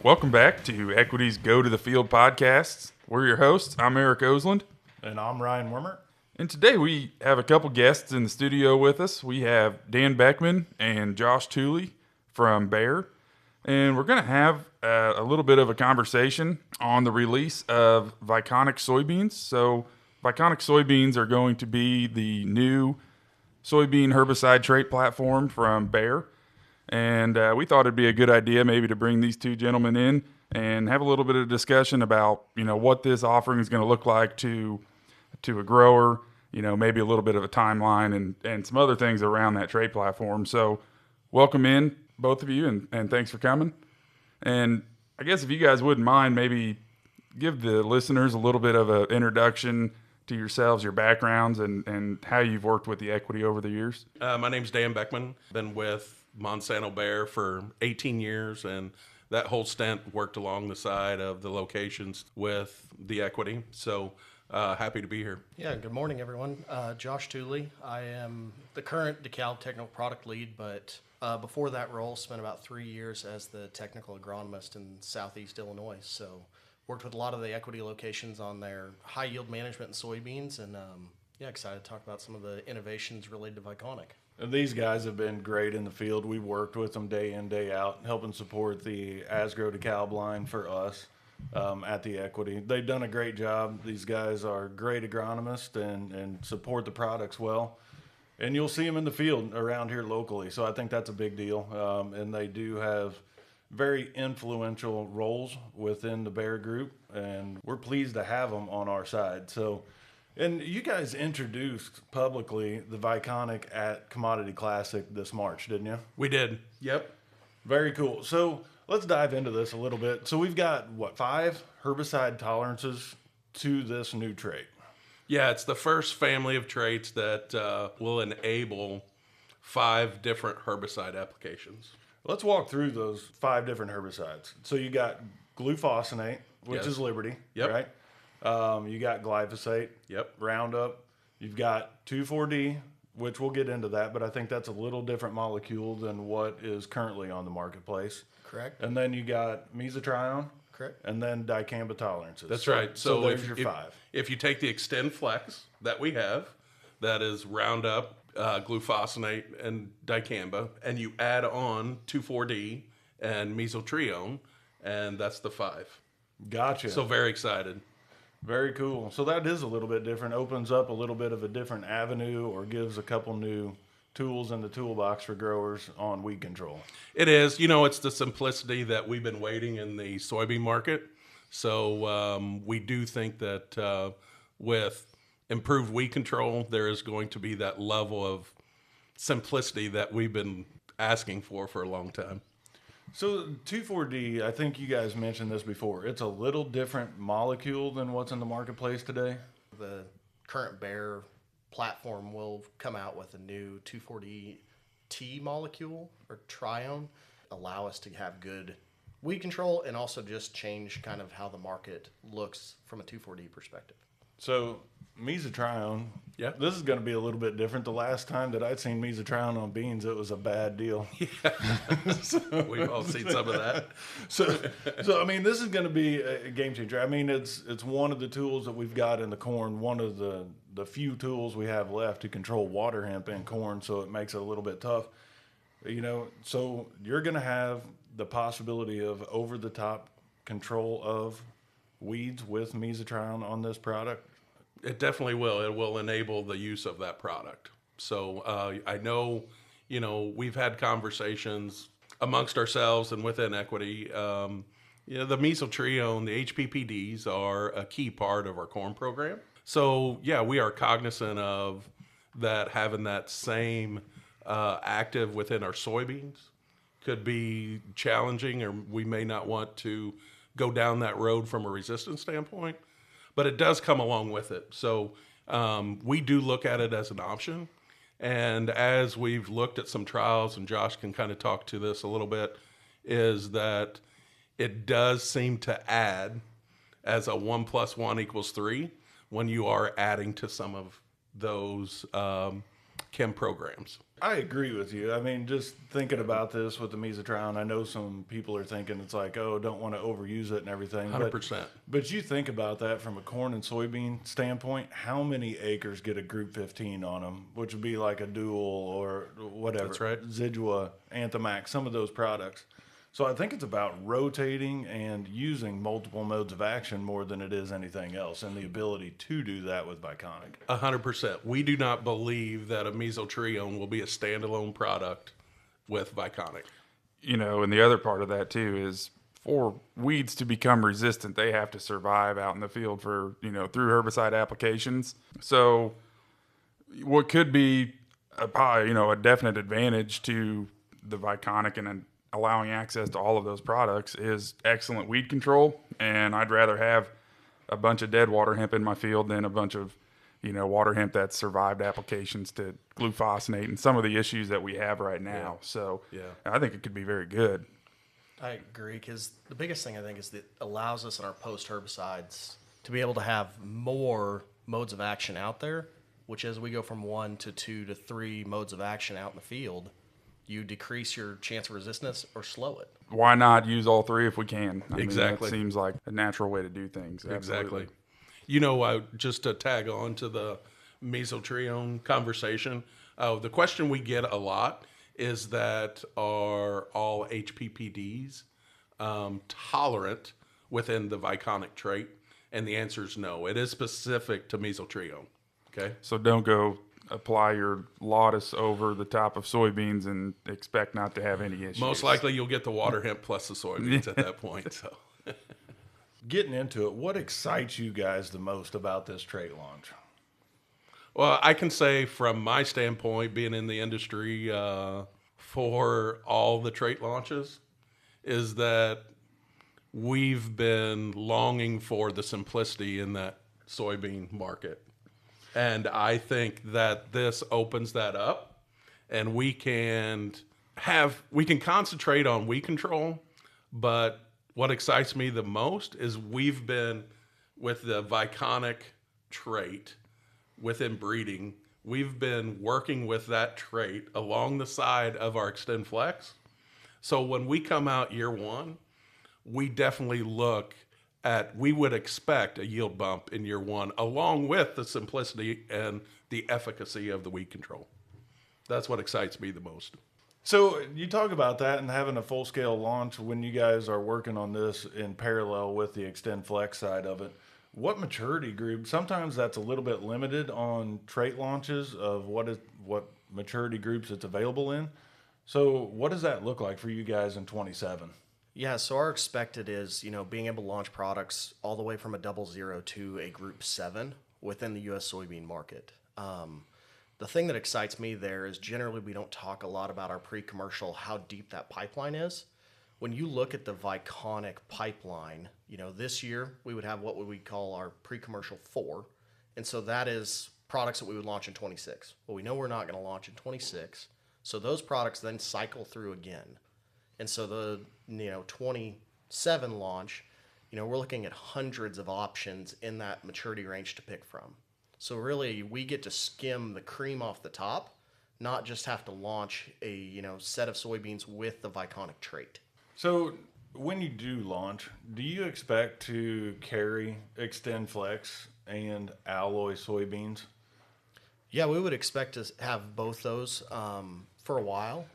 Welcome back to Equity's Go to the Field podcasts. We're your hosts. I'm Eric Osland. And I'm Ryan Wormer. And today we have a couple guests in the studio with us. We have Dan Beckman and Josh Tooley from Bayer. And we're going to have a little bit of a conversation on the release of Vyconic soybeans. So Vyconic soybeans are going to be the new soybean herbicide trait platform from Bayer. And we thought it'd be a good idea maybe to bring these two gentlemen in and have a little bit of discussion about, what this offering is going to look like to a grower, maybe a little bit of a timeline and some other things around that trait platform. So welcome in, both of you, and thanks for coming. And I guess if you guys wouldn't mind, maybe give the listeners a little bit of an introduction to yourselves, your backgrounds, and how you've worked with the Equity over the years. My name's Dan Beckman. Been with Monsanto Bayer for 18 years, and that whole stint worked along the side of the locations with the Equity. So happy to be here. Yeah, good morning, everyone. Josh Tooley. I am the current DeKalb Technical Product Lead, but before that role, spent about 3 years as the technical agronomist in Southeast Illinois. So worked with a lot of the Equity locations on their high yield management and soybeans, and excited to talk about some of the innovations related to Vyconic. And these guys have been great in the field. We worked with them day in, day out, helping support the Asgrow DeKalb line for us at the Equity. They've done a great job. These guys are great agronomists and support the products well. And you'll see them in the field around here locally. So I think that's a big deal. And they do have very influential roles within the Bayer Group, and we're pleased to have them on our side. And you guys introduced publicly the Vyconic at Commodity Classic this March, didn't you? We did. Yep. Very cool. So let's dive into this a little bit. So we've got, 5 herbicide tolerances to this new trait? Yeah, it's the first family of traits that will enable 5 different herbicide applications. Let's walk through those 5 different herbicides. So you got glufosinate, which Yes. is Liberty, Yep. right? You got glyphosate, Yep. Roundup. You've got 2,4-D, which we'll get into that, but I think that's a little different molecule than what is currently on the marketplace. Correct. And then you got mesotrione. Correct. And then dicamba tolerances. That's right. So there's if, your if, 5. If you take the Extend Flex that we have, that is Roundup, glufosinate, and dicamba, and you add on 2,4-D and mesotrione, and that's the 5. Gotcha. So very excited. Very cool. So that is a little bit different. Opens up a little bit of a different avenue, or gives a couple new tools in the toolbox for growers on weed control. It is. It's the simplicity that we've been waiting in the soybean market. So we do think that with improved weed control, there is going to be that level of simplicity that we've been asking for a long time. So 2,4-D, I think you guys mentioned this before. It's a little different molecule than what's in the marketplace today. The current Bayer platform will come out with a new 2,4-D T molecule or trione, allow us to have good weed control and also just change kind of how the market looks from a 2,4-D perspective. So mesotrione, Yeah. this is going to be a little bit different. The last time that I'd seen mesotrione on beans, it was a bad deal. We've all seen some of that. So I mean, this is going to be a game changer. I mean, it's one of the tools that we've got in the corn, one of the few tools we have left to control water hemp in corn, so it makes it a little bit tough. So you're going to have the possibility of over-the-top control of weeds with mesotrione on this product. It definitely will. It will enable the use of that product. So I know, we've had conversations amongst ourselves and within Equity. The mesotrione, the HPPDs are a key part of our corn program. So yeah, we are cognizant of that, having that same active within our soybeans could be challenging, or we may not want to go down that road from a resistance standpoint, but it does come along with it. So we do look at it as an option. And as we've looked at some trials, and Josh can kind of talk to this a little bit, is that it does seem to add as a 1 + 1 = 3 when you are adding to some of those chem programs. I agree with you. I mean, just thinking about this with the mesotrione, I know some people are thinking it's like, oh, don't want to overuse it and everything. 100%. But you think about that from a corn and soybean standpoint, how many acres get a group 15 on them, which would be like a dual or whatever. That's right. Zidua, Anthemax, some of those products. So I think it's about rotating and using multiple modes of action more than it is anything else, and the ability to do that with Vyconic. 100%. We do not believe that a mesotrione will be a standalone product with Vyconic. You know, and the other part of that too is for weeds to become resistant, they have to survive out in the field for, you know, through herbicide applications. So what could be a definite advantage to the Vyconic and allowing access to all of those products is excellent weed control. And I'd rather have a bunch of dead water hemp in my field than a bunch of, you know, water hemp that's survived applications to glufosinate and some of the issues that we have right now. Yeah. So Yeah. I think it could be very good. I agree, because the biggest thing I think is that it allows us in our post herbicides to be able to have more modes of action out there, which as we go from 1 to 2 to 3 modes of action out in the field, you decrease your chance of resistance or slow it. Why not use all three if we can? I mean, Exactly. that seems like a natural way to do things. Exactly. Absolutely. You know, just to tag on to the mesotrione conversation, the question we get a lot is that are all HPPDs tolerant within the Vyconic trait? And the answer is no. It is specific to mesotrione. Okay. So don't go apply your Lotus over the top of soybeans and expect not to have any issues. Most likely you'll get the water hemp plus the soybeans at that point. So, Getting into it, what excites you guys the most about this trait launch? well, I can say from my standpoint, being in the industry for all the trait launches, is that we've been longing for the simplicity in that soybean market. And I think that this opens that up, and we can concentrate on weed control. But what excites me the most is we've been with the Vyconic trait within breeding. We've been working with that trait along the side of our Extend Flex. So when we come out year one, we definitely we would expect a yield bump in year one, along with the simplicity and the efficacy of the weed control. That's what excites me the most. So you talk about that and having a full-scale launch when you guys are working on this in parallel with the Extend Flex side of it. What maturity group? Sometimes that's a little bit limited on trait launches of what maturity groups it's available in. So what does that look like for you guys in 27? Yeah, so our expected is, being able to launch products all the way from a 00 to a group 7 within the U.S. soybean market. The thing that excites me there is generally we don't talk a lot about our pre-commercial, how deep that pipeline is. When you look at the Vyconic pipeline, this year we would have what we call our pre-commercial 4. And so that is products that we would launch in 26. Well, we know we're not going to launch in 26. So those products then cycle through again. And so the 27 launch, we're looking at hundreds of options in that maturity range to pick from. So really, we get to skim the cream off the top, not just have to launch a set of soybeans with the Vyconic trait. So when you do launch, do you expect to carry Extend Flex and alloy soybeans? Yeah, we would expect to have both those for a while,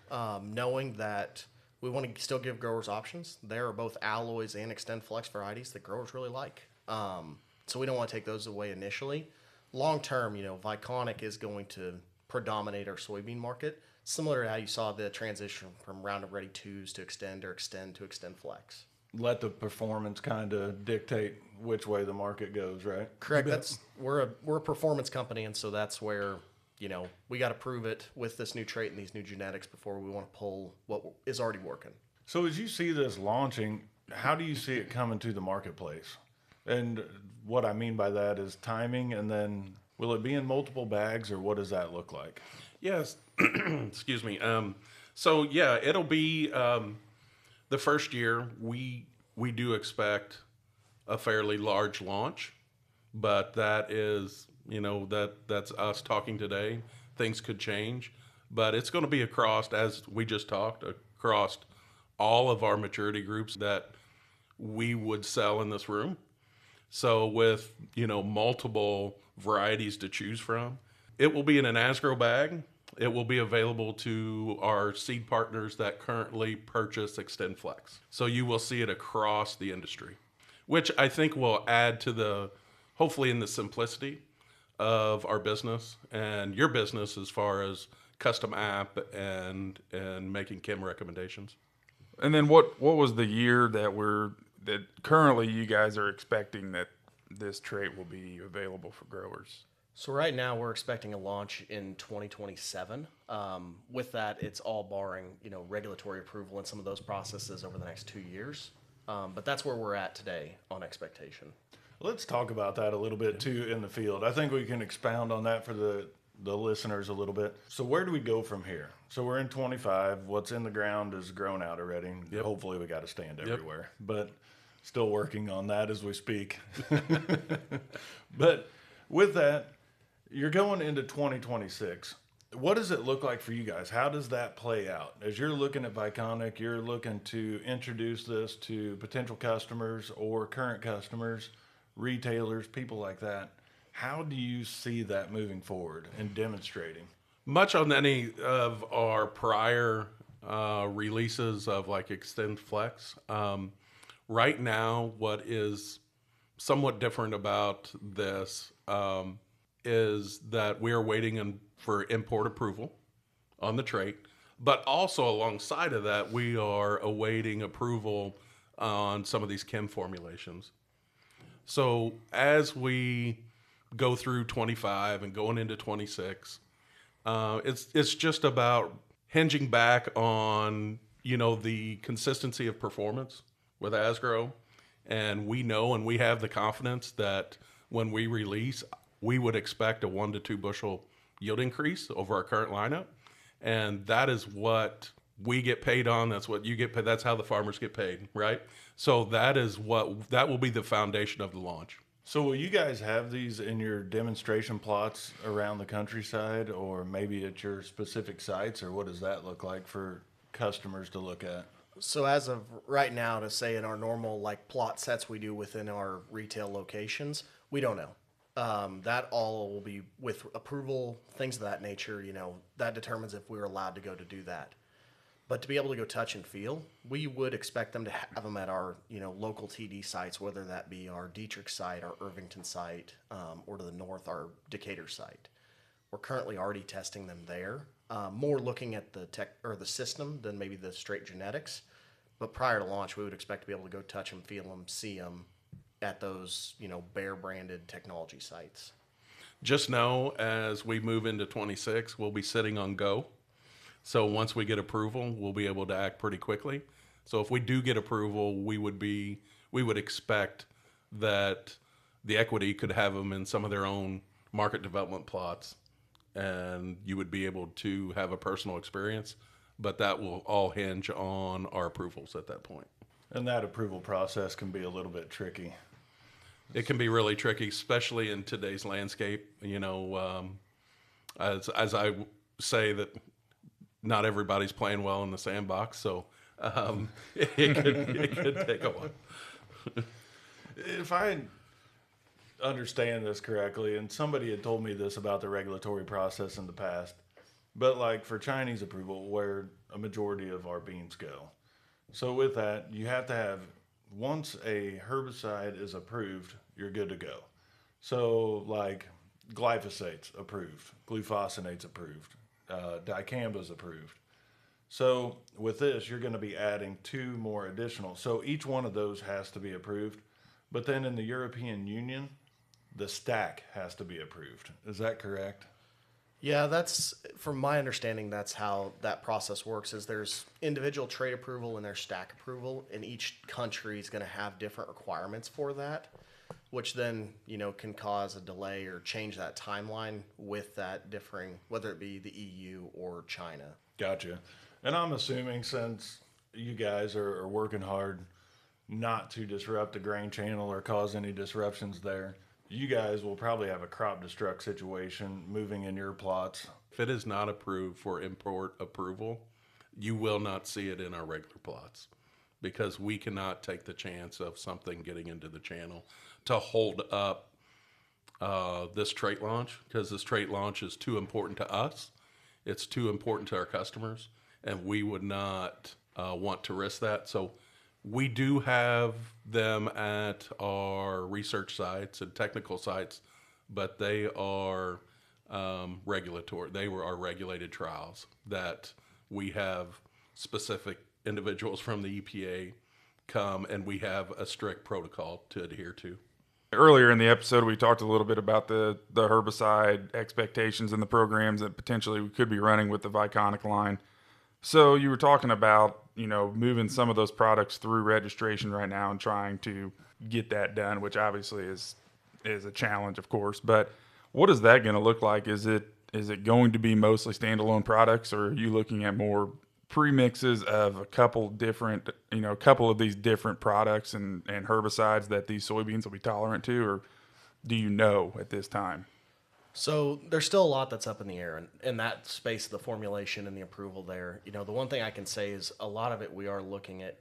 knowing that we want to still give growers options. There are both alloys and Extend Flex varieties that growers really like. So we don't want to take those away initially. Long term, Vyconic is going to predominate our soybean market, similar to how you saw the transition from Roundup Ready 2s to Extend or Extend to Extend Flex. Let the performance kind of dictate which way the market goes, right? Correct. We're a performance company, and so that's where we got to prove it with this new trait and these new genetics before we want to pull what is already working. So as you see this launching, how do you see it coming to the marketplace? And what I mean by that is timing, and then will it be in multiple bags, or what does that look like? Yes. Excuse me. So yeah, it'll be the first year. We do expect a fairly large launch, but that is that's us talking today. Things could change. but it's going to be across, as we just talked, across all of our maturity groups that we would sell in this room. So with, multiple varieties to choose from, it will be in an Asgrow bag. It will be available to our seed partners that currently purchase XtendFlex. So you will see it across the industry, which I think will add to hopefully in the simplicity of our business and your business as far as custom app and making chem recommendations. And then what was the year that currently you guys are expecting that this trait will be available for growers? So right now we're expecting a launch in 2027. With that, it's all barring, regulatory approval and some of those processes over the next 2 years. But that's where we're at today on expectation. Let's talk about that a little bit too in the field. I think we can expound on that for the listeners a little bit. So where do we go from here? So we're in 25. What's in the ground is grown out already. Yep. Hopefully we got a stand everywhere, but still working on that as we speak. But with that, you're going into 2026. What does it look like for you guys? How does that play out? As you're looking at Vyconic, you're looking to introduce this to potential customers or current customers, retailers, people like that. How do you see that moving forward and demonstrating? Much on any of our prior releases of like XtendFlex. Right now, what is somewhat different about this is that we are waiting for import approval on the trait, but also alongside of that, we are awaiting approval on some of these chem formulations. So as we go through 25 and going into 26, it's just about hinging back on, the consistency of performance with Asgrow. And we know and we have the confidence that when we release, we would expect a 1 to 2 bushel yield increase over our current lineup. And that is what we get paid on. That's what you get paid. That's how the farmers get paid, right? So that will be the foundation of the launch. So will you guys have these in your demonstration plots around the countryside or maybe at your specific sites, or what does that look like for customers to look at? So as of right now, to say in our normal plot sets we do within our retail locations, we don't know. That all will be with approval, things of that nature. That determines if we're allowed to go to do that. But to be able to go touch and feel, we would expect them to have them at our local TD sites, whether that be our Dietrich site, our Irvington site, or to the north our Decatur site. We're currently already testing them there, more looking at the tech or the system than maybe the straight genetics. But prior to launch, we would expect to be able to go touch them, feel them, see them at those Bayer branded technology sites. Just know as we move into 26, we'll be sitting on go. So once we get approval, we'll be able to act pretty quickly. So if we do get approval, we would expect that the equity could have them in some of their own market development plots, and you would be able to have a personal experience. But that will all hinge on our approvals at that point. And that approval process can be a little bit tricky. It can be really tricky, especially in today's landscape. As I say that not everybody's playing well in the sandbox, so it could take a while. If I understand this correctly, and somebody had told me this about the regulatory process in the past, but for Chinese approval, where a majority of our beans go. So with that, you have to have, once a herbicide is approved, you're good to go. So glyphosate's approved, glufosinate approved, dicamba's approved. So with this, you're going to be adding 2 more additional. So each one of those has to be approved. But then in the European Union, the stack has to be approved. Is that correct? Yeah, that's, from my understanding, that's how that process works, is there's individual trade approval and there's stack approval, and each country is going to have different requirements for that, which then, can cause a delay or change that timeline with that differing, whether it be the EU or China. Gotcha. And I'm assuming, since you guys are working hard not to disrupt the grain channel or cause any disruptions there, you guys will probably have a crop destruct situation moving in your plots. If it is not approved for import approval, you will not see it in our regular plots because we cannot take the chance of something getting into the channel to hold up this trait launch, because this trait launch is too important to us. It's too important to our customers, and we would not want to risk that. So we do have them at our research sites and technical sites, but they are regulatory. They were our regulated trials that we have specific individuals from the EPA come, and we have a strict protocol to adhere to. Earlier in the episode, we talked a little bit about the herbicide expectations and the programs that potentially we could be running with the Vyconic line. So you were talking about, moving some of those products through registration right now and trying to get that done, which obviously is a challenge, of course. But what is that going to look like? Is it going to be mostly standalone products, or are you looking at more premixes of a couple of these different products and herbicides that these soybeans will be tolerant to, or do you know at this time? So there's still a lot that's up in the air in that space of the formulation and the approval there. The one thing I can say is a lot of it we are looking at,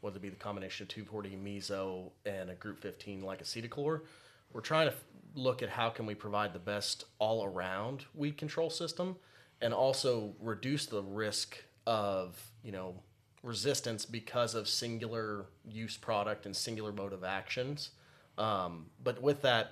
whether it be the combination of 2,4-D meso and a group 15 like acetochlor. We're trying to look at how can we provide the best all-around weed control system and also reduce the risk of, resistance because of singular use product and singular mode of actions. But with that,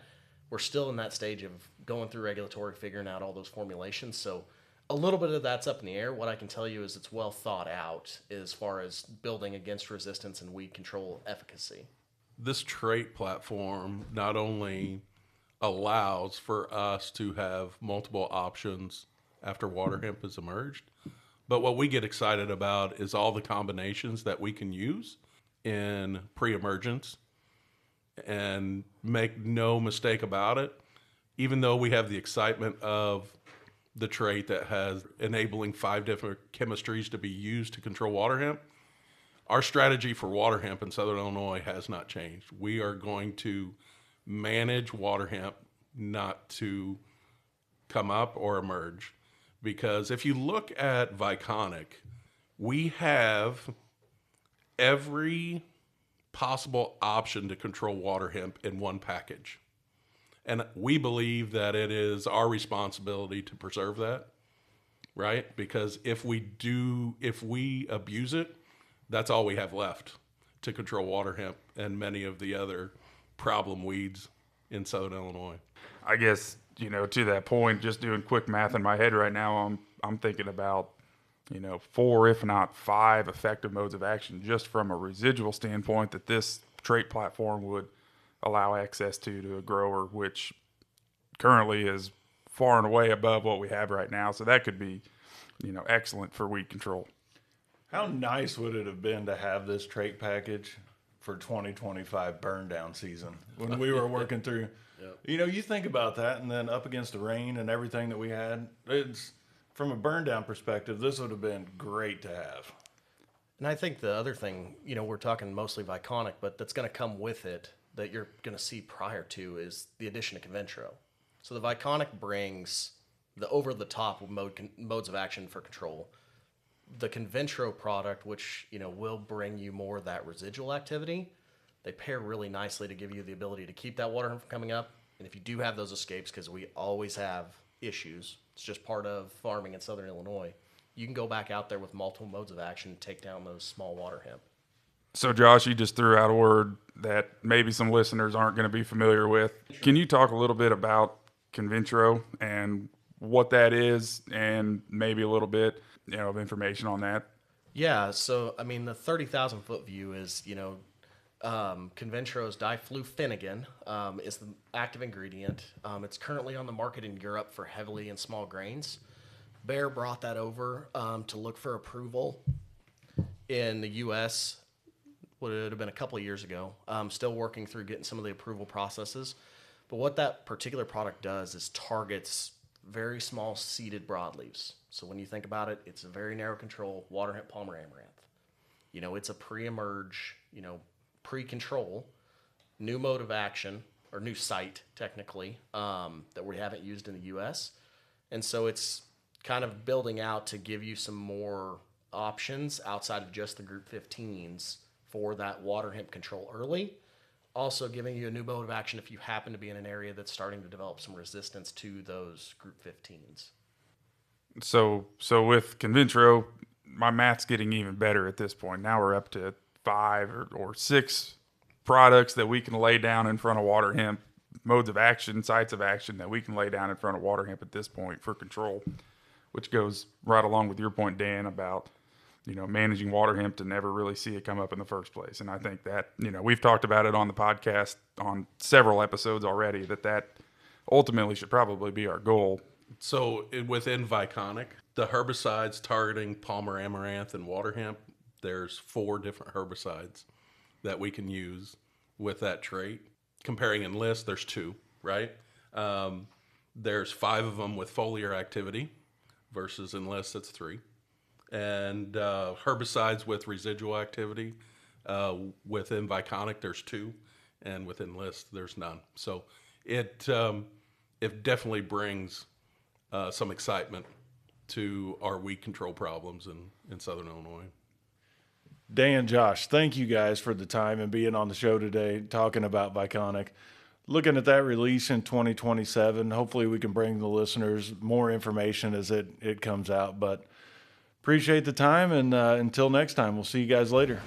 we're still in that stage of going through regulatory, figuring out all those formulations. So a little bit of that's up in the air. What I can tell you is it's well thought out as far as building against resistance and weed control efficacy. This trait platform not only allows for us to have multiple options after water hemp has emerged, but what we get excited about is all the combinations that we can use in pre-emergence. And make no mistake about it, even though we have the excitement of the trait that has enabling 5 different chemistries to be used to control water hemp, our strategy for water hemp in Southern Illinois has not changed. We are going to manage water hemp not to come up or emerge. Because if you look at Vyconic, we have every possible option to control water hemp in one package. And we believe that it is our responsibility to preserve that, right? Because if we abuse it, that's all we have left to control water hemp and many of the other problem weeds in Southern Illinois. I guess, to that point, just doing quick math in my head right now, I'm thinking about, 4, if not 5 effective modes of action just from a residual standpoint that this trait platform would allow access to a grower, which currently is far and away above what we have right now. So that could be, excellent for weed control. How nice would it have been to have this trait package for 2025 burn down season when we were working through? Yep. You think about that, and then up against the rain and everything that we had, it's from a burn down perspective, this would have been great to have. And I think the other thing, we're talking mostly Vyconic, but that's going to come with it that you're going to see prior to is the addition of Conventro. So the Vyconic brings the over-the-top modes of action for control. The Conventro product, which, will bring you more of that residual activity, they pair really nicely to give you the ability to keep that water from coming up. And if you do have those escapes, because we always have issues, it's just part of farming in Southern Illinois, you can go back out there with multiple modes of action and take down those small water hemp. So, Josh, you just threw out a word that maybe some listeners aren't going to be familiar with. Can you talk a little bit about Conventro and what that is and maybe a little bit, of information on that? Yeah, so, the 30,000-foot view is, Conventro's diflufenigan is the active ingredient. It's currently on the market in Europe for heavily and small grains. Bayer brought that over to look for approval in the U.S., would have been a couple of years ago. Still working through getting some of the approval processes. But what that particular product does is targets very small seeded broadleaves. So when you think about it, it's a very narrow control, water hemp, palmer amaranth. It's a pre-emerge, pre-control, new mode of action. or new site technically, that we haven't used in the U.S. And so it's kind of building out to give you some more options outside of just the Group 15s for that water hemp control early. Also giving you a new mode of action if you happen to be in an area that's starting to develop some resistance to those Group 15s. So with Conventro, my math's getting even better at this point. Now we're up to 5 or 6 products that we can lay down in front of water hemp, modes of action, sites of action that we can lay down in front of water hemp at this point for control, which goes right along with your point, Dan, about, managing water hemp to never really see it come up in the first place. And I think that, we've talked about it on the podcast on several episodes already, that ultimately should probably be our goal. So within Vyconic, the herbicides targeting Palmer amaranth and water hemp, there's 4 different herbicides that we can use with that trait. Comparing Enlist, there's 2, right? There's 5 of them with foliar activity versus Enlist, that's 3. And herbicides with residual activity, within Vyconic, there's 2, and with Enlist, there's none. So it definitely brings some excitement to our weed control problems in Southern Illinois. Dan, Josh, thank you guys for the time and being on the show today, talking about Vyconic. Looking at that release in 2027, hopefully we can bring the listeners more information as it comes out. But appreciate the time, and until next time, we'll see you guys later.